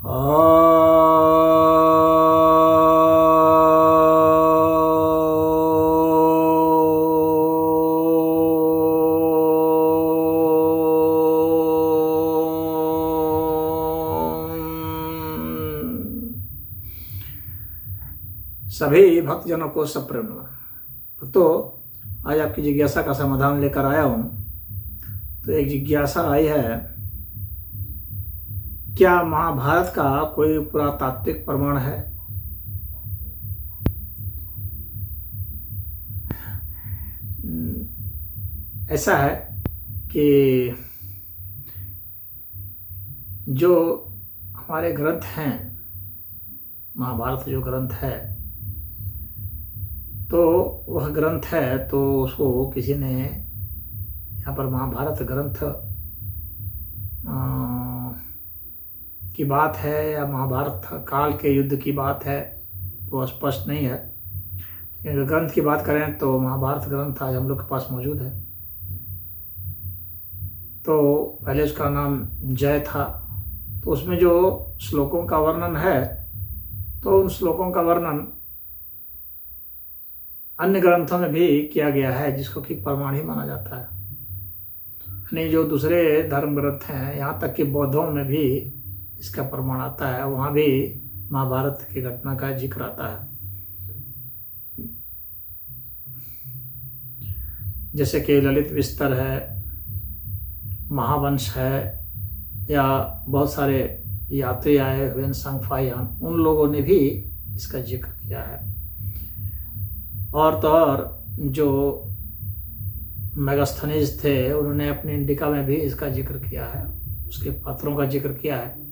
सभी भक्तजनों को सप्रेम नमः। तो आज आपकी जिज्ञासा का समाधान लेकर आया हूं। तो एक जिज्ञासा आई है, क्या महाभारत का कोई पुरातात्विक प्रमाण है? ऐसा है कि जो हमारे ग्रंथ हैं, महाभारत जो ग्रंथ है, तो वह ग्रंथ है तो उसको किसी ने यहाँ पर महाभारत ग्रंथ की बात है या महाभारत काल के युद्ध की बात है वो स्पष्ट नहीं है। लेकिन ग्रंथ की बात करें तो महाभारत ग्रंथ आज हम लोग के पास मौजूद है। तो पहले उसका नाम जय था। तो उसमें जो श्लोकों का वर्णन है, तो उन श्लोकों का वर्णन अन्य ग्रंथों में भी किया गया है, जिसको कि प्रमाण ही माना जाता है। यानी जो दूसरे धर्म ग्रंथ हैं, यहाँ तक कि बौद्धों में भी इसका प्रमाण आता है, वहाँ भी महाभारत की घटना का जिक्र आता है। जैसे कि ललित विस्तर है, महावंश है, या बहुत सारे यात्री आए हुए संगफायान, उन लोगों ने भी इसका जिक्र किया है। और तो और जो मेगास्थनीज थे, उन्होंने अपनी इंडिका में भी इसका जिक्र किया है, उसके पात्रों का जिक्र किया है।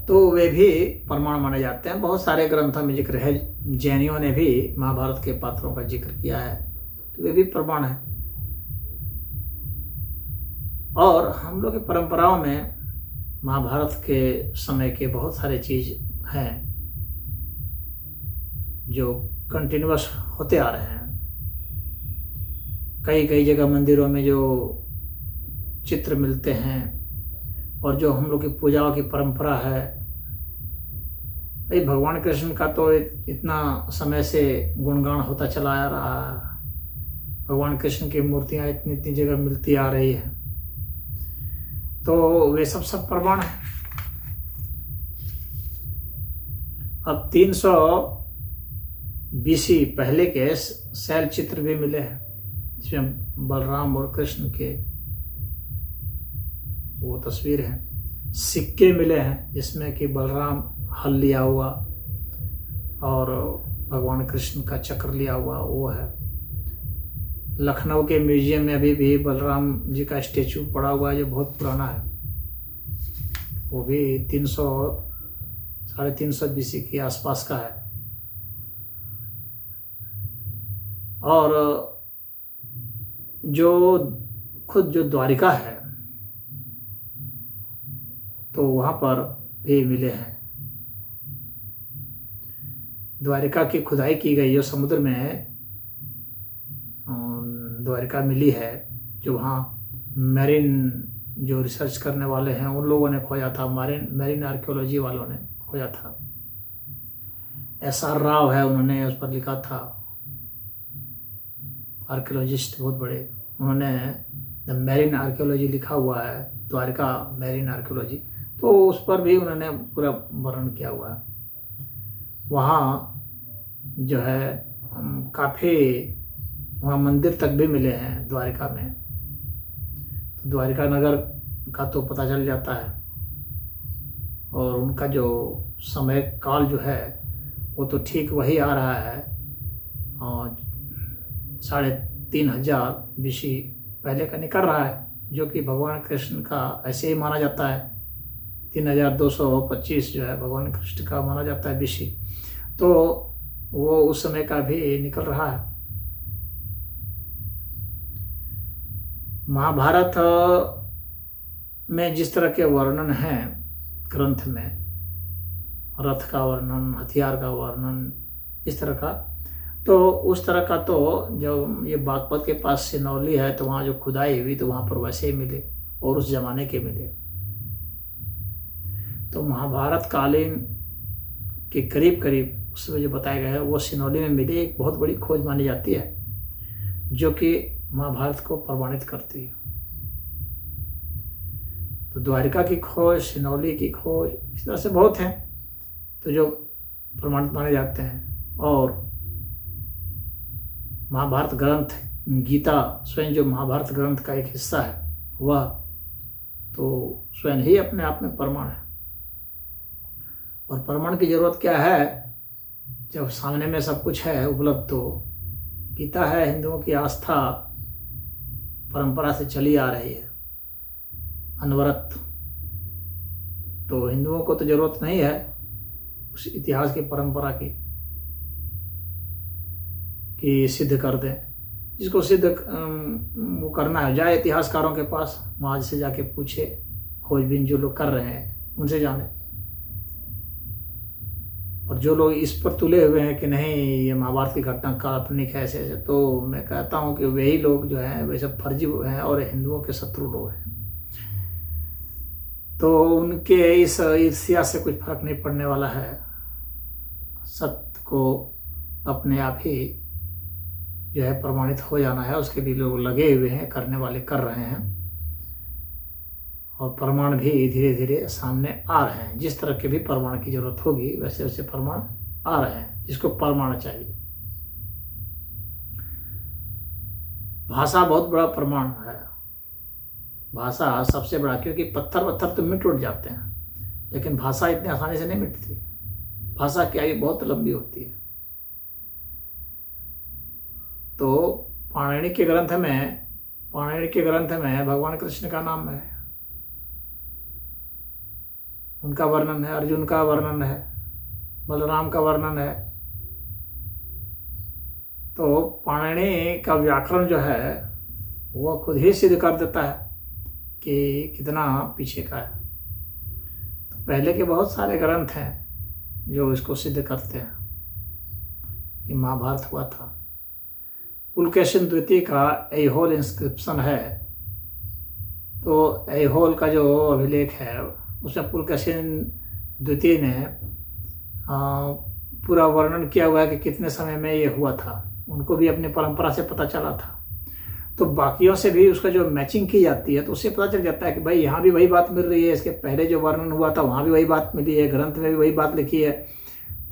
तो वे भी प्रमाण माने जाते हैं। बहुत सारे ग्रंथों में जिक्र है। जैनियों ने भी महाभारत के पात्रों का जिक्र किया है, तो वे भी प्रमाण है। और हम लोग की परंपराओं में महाभारत के समय के बहुत सारे चीज हैं जो कंटिन्यूअस होते आ रहे हैं। कई कई जगह मंदिरों में जो चित्र मिलते हैं और जो हम लोग की पूजाओं की परंपरा है, भाई भगवान कृष्ण का तो इतना समय से गुणगान होता चला आ रहा है। भगवान कृष्ण की मूर्तियां इतनी इतनी जगह मिलती आ रही है, तो वे सब प्रमाण है। अब 300 BC पहले के शैल चित्र भी मिले हैं, जिसमें बलराम और कृष्ण के वो तस्वीर है। सिक्के मिले हैं जिसमें कि बलराम हल लिया हुआ और भगवान कृष्ण का चक्र लिया हुआ वो है। लखनऊ के म्यूजियम में अभी भी बलराम जी का स्टेचू पड़ा हुआ है, जो बहुत पुराना है। वो भी 350 BC के आसपास का है। और जो खुद जो द्वारिका है, तो वहाँ पर भी मिले हैं। द्वारिका की खुदाई की गई, जो समुद्र में द्वारिका मिली है, जो वहाँ मैरीन जो रिसर्च करने वाले हैं उन लोगों ने खोजा था, मैरीन आर्कियोलॉजी वालों ने खोजा था। SR राव है, उन्होंने उस पर लिखा था, आर्कियोलॉजिस्ट बहुत बड़े, उन्होंने द मैरीन आर्कियोलॉजी लिखा हुआ है, द्वारिका मैरीन आर्कियोलॉजी। तो उस पर भी उन्होंने पूरा वर्णन किया हुआ है। वहाँ जो है काफ़ी वहाँ मंदिर तक भी मिले हैं द्वारिका में। तो द्वारिका नगर का तो पता चल जाता है, और उनका जो समय काल जो है वो तो ठीक वही आ रहा है, और 3500 BC पहले का निकल रहा है, जो कि भगवान कृष्ण का ऐसे ही माना जाता है। 3225 जो है भगवान कृष्ण का माना जाता है BC, तो वो उस समय का भी निकल रहा है। महाभारत में जिस तरह के वर्णन हैं ग्रंथ में, रथ का वर्णन, हथियार का वर्णन, इस तरह का, तो उस तरह का तो जब ये बागपत के पास सिनौली है, तो वहाँ जो खुदाई हुई तो वहाँ पर वैसे ही मिले, और उस जमाने के मिले। तो महाभारत कालीन के करीब करीब उसमें जो बताया गया है वो सिनौली में मिली एक बहुत बड़ी खोज मानी जाती है, जो कि महाभारत को प्रमाणित करती है। तो द्वारिका की खोज, सिनौली की खोज, इस तरह से बहुत हैं तो जो प्रमाणित माने जाते हैं। और महाभारत ग्रंथ, गीता स्वयं जो महाभारत ग्रंथ का एक हिस्सा है, वह तो स्वयं ही अपने आप में प्रमाण है। और प्रमाण की जरूरत क्या है जब सामने में सब कुछ है उपलब्ध? तो गीता है हिंदुओं की आस्था परंपरा से चली आ रही है अनवरत। तो हिंदुओं को तो जरूरत नहीं है उस इतिहास की परंपरा की कि सिद्ध कर दें। जिसको सिद्ध वो करना है जाए इतिहासकारों के पास, वहाँ से जाके पूछे, खोजबीन जो लोग कर रहे हैं उनसे जाने। और जो लोग इस पर तुले हुए हैं कि नहीं ये महाभारत की घटना काल्पनिक है ऐसे ऐसे, तो मैं कहता हूँ कि वही लोग जो हैं वे सब फर्जी हैं और हिंदुओं के शत्रु लोग हैं। तो उनके इस ईर्ष्या से कुछ फर्क नहीं पड़ने वाला है। सत्य को अपने आप ही जो है प्रमाणित हो जाना है, उसके लिए लोग लगे हुए हैं, करने वाले कर रहे हैं। और प्रमाण भी धीरे धीरे सामने आ रहे हैं। जिस तरह के भी प्रमाण की जरूरत होगी वैसे वैसे प्रमाण आ रहे हैं जिसको प्रमाण चाहिए। भाषा बहुत बड़ा प्रमाण है। भाषा सबसे बड़ा, क्योंकि पत्थर तो मिट उठ जाते हैं लेकिन भाषा इतनी आसानी से नहीं मिटती। भाषा की आयु बहुत लंबी होती है। तो पाणिनि के ग्रंथ में भगवान कृष्ण का नाम है, उनका वर्णन है, अर्जुन का वर्णन है, बलराम का वर्णन है। तो पाणिनि का व्याकरण जो है वह खुद ही सिद्ध कर देता है कि कितना पीछे का है। तो पहले के बहुत सारे ग्रंथ हैं जो इसको सिद्ध करते हैं कि महाभारत हुआ था। पुलकेशिन द्वितीय का ऐहोल इंस्क्रिप्शन है। तो ऐहोल का जो अभिलेख है उसमें पुलकेशिन द्वितीय ने पूरा वर्णन किया हुआ है कि कितने समय में ये हुआ था। उनको भी अपनी परंपरा से पता चला था। तो बाकियों से भी उसका जो मैचिंग की जाती है तो उससे पता चल जाता है कि भाई यहाँ भी वही बात मिल रही है, इसके पहले जो वर्णन हुआ था वहाँ भी वही बात मिली है, ग्रंथ में भी वही बात लिखी है।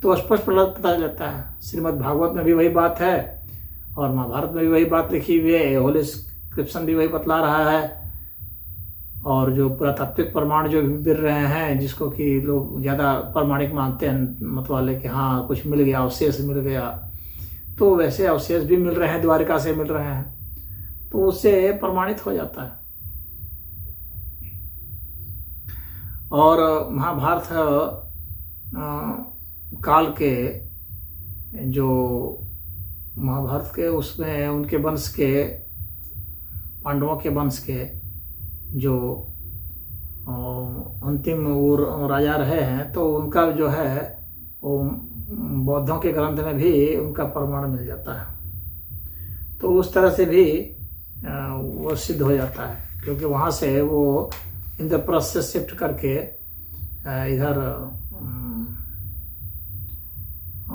तो स्पष्ट पता चलता है। श्रीमद् भागवत में भी वही बात है और महाभारत में भी वही बात लिखी हुई है। होल इंस्क्रिप्शन भी वही बतला रहा है। और जो पुरातात्विक प्रमाण जो मिल रहे हैं, जिसको कि लोग ज़्यादा प्रमाणिक मानते हैं मत वाले कि हाँ कुछ मिल गया, अवशेष मिल गया, तो वैसे अवशेष भी मिल रहे हैं, द्वारिका से मिल रहे हैं, तो उससे प्रमाणित हो जाता है। और महाभारत काल के जो महाभारत के उसमें उनके वंश के, पांडवों के वंश के जो अंतिम वो राजा रहे हैं, तो उनका जो है वो बौद्धों के ग्रंथ में भी उनका प्रमाण मिल जाता है। तो उस तरह से भी वो सिद्ध हो जाता है, क्योंकि वहाँ से वो इंद्रप्रस्थ से शिफ्ट करके इधर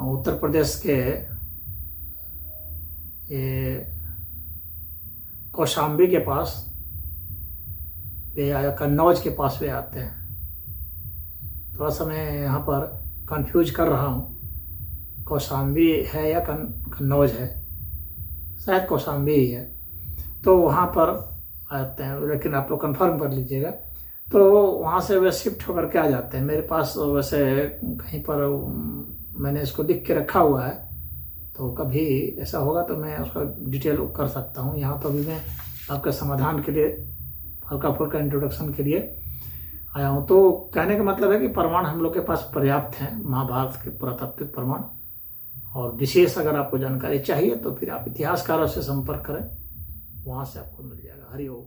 उत्तर प्रदेश के ये कौशाम्बी के पास वे आया, कन्नौज के पास वे आते हैं। थोड़ा सा मैं यहाँ पर कंफ्यूज कर रहा हूँ, कौशाम्बी है या कन्नौज है, शायद कौशाम्बी ही है। तो वहाँ पर आते हैं, लेकिन आप लोग कंफर्म कर लीजिएगा। तो वहाँ से वे शिफ्ट होकर के आ जाते हैं। मेरे पास वैसे कहीं पर मैंने इसको लिख के रखा हुआ है, तो कभी ऐसा होगा तो मैं उसका डिटेल कर सकता हूँ। यहाँ तो अभी मैं आपके समाधान के लिए हल्का फुल्का इंट्रोडक्शन के लिए आया हूँ। तो कहने का मतलब है कि प्रमाण हम लोग के पास पर्याप्त हैं, महाभारत के पुरातात्विक प्रमाण। और विशेष अगर आपको जानकारी चाहिए तो फिर आप इतिहासकारों से संपर्क करें, वहाँ से आपको मिल जाएगा। हरि ओम।